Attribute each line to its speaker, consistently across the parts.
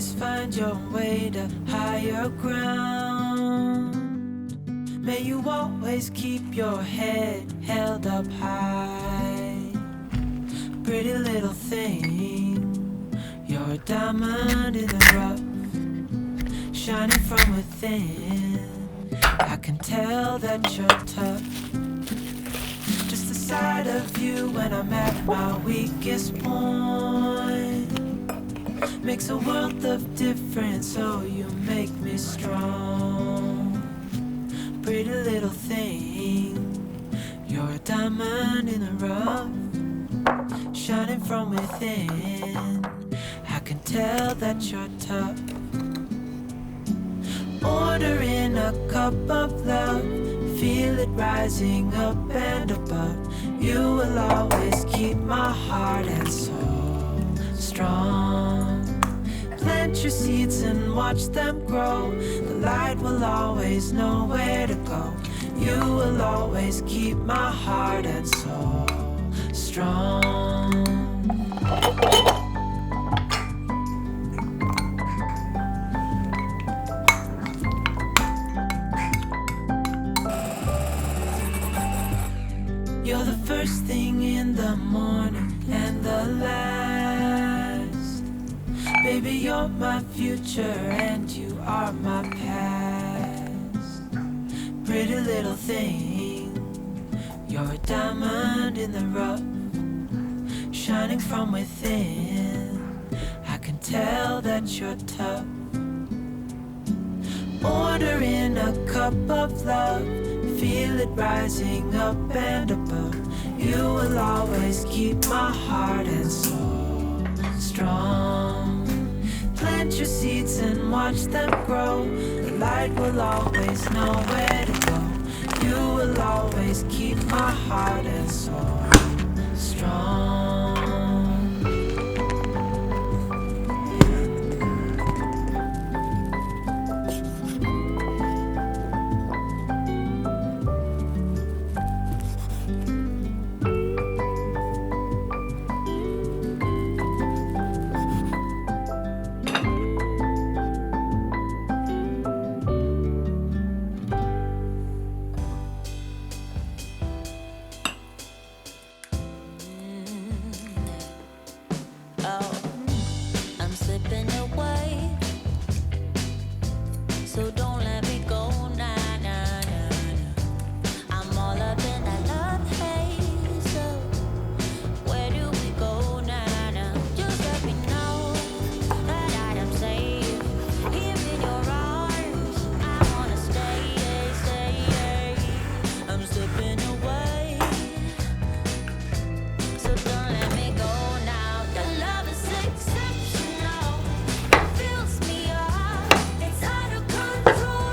Speaker 1: always find your way to higher ground. May you always keep your head held up high. Pretty little thing, you're a diamond in the rough, shining from within. I can tell that you're tough. Just the sight of you when I'm at my weakest point makes a world of difference, so you make me strong. Pretty little thing, you're a diamond in the rough, shining from within. I can tell that you're tough. Ordering a cup of love, feel it rising up and above. You will always keep my heart and soul strong. Plant your seeds and watch them grow. The light will always know where to go. You will always keep my heart and soul strong. You're the first thing in the morning and the last. Baby, you're my future and you are my past. Pretty little thing, you're a diamond in the rough, shining from within. I can tell that you're tough. Ordering a cup of love, feel it rising up and above. You will always keep my heart and soul strong. Plant your seeds and watch them grow. The light will always know where to go. You will always keep my heart and soul strong. Control.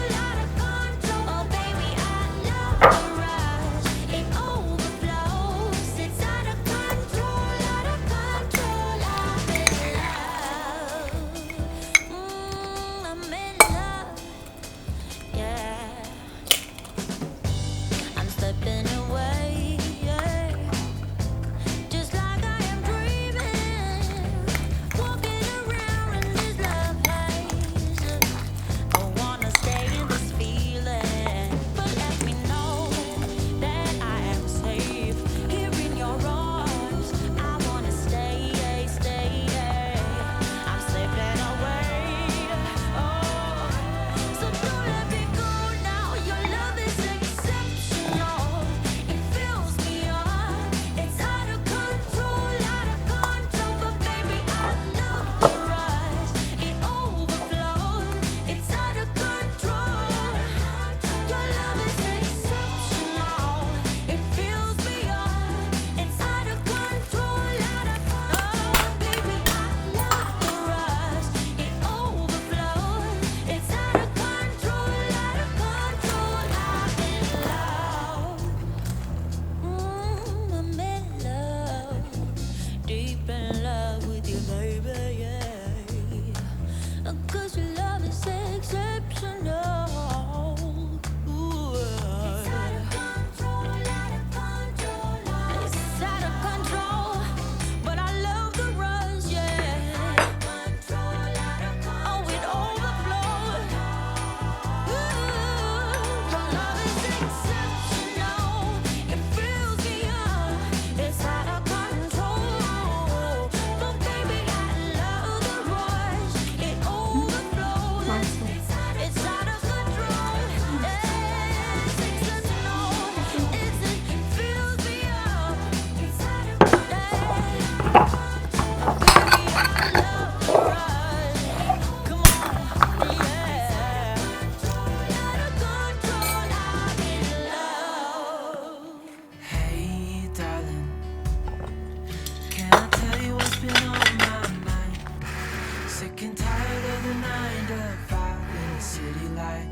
Speaker 1: light.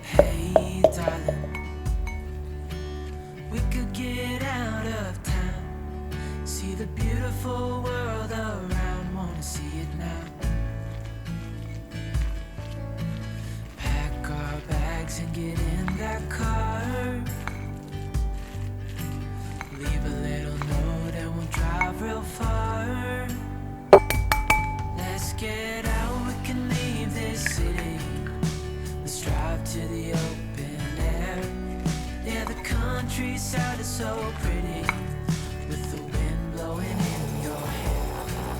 Speaker 1: Hey, darling, we could get out of town, see the beautiful world around, wanna see it now. Pack our bags and get in that car, leave a little note and we'll drive real far. Let's get out, we can leave this city, let's drive to the open air. Yeah, the countryside is so pretty, with the wind blowing in your hair.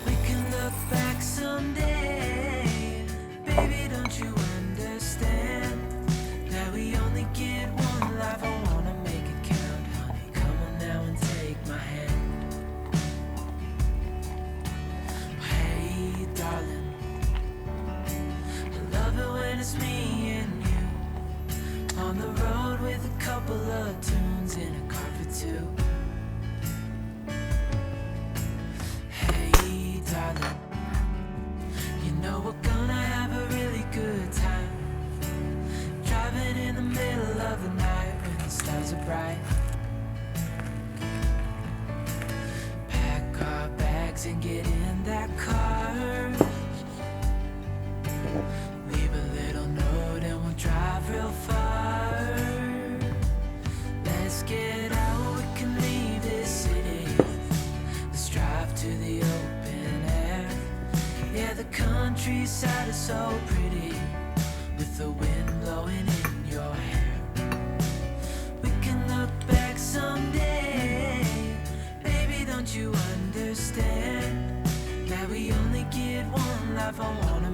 Speaker 1: We can look back someday, baby, don't you understand that we only get one life? I wanna make it count, honey, come on now and take my hand. Hey, darling, I love it when it's me and you, on the road with a couple of tunes in a car for two. Hey, darling, you know we're gonna have a really good time, driving in the middle of the night when the stars are bright. Pack our bags and get in that car, leave a little note and we'll drive real far. Let's get out, we can leave this city, let's drive to the open air. Yeah, the countryside is so pretty, with the wind blowing in your hair. We can look back someday, baby, don't you understand that we only get one life? I wanna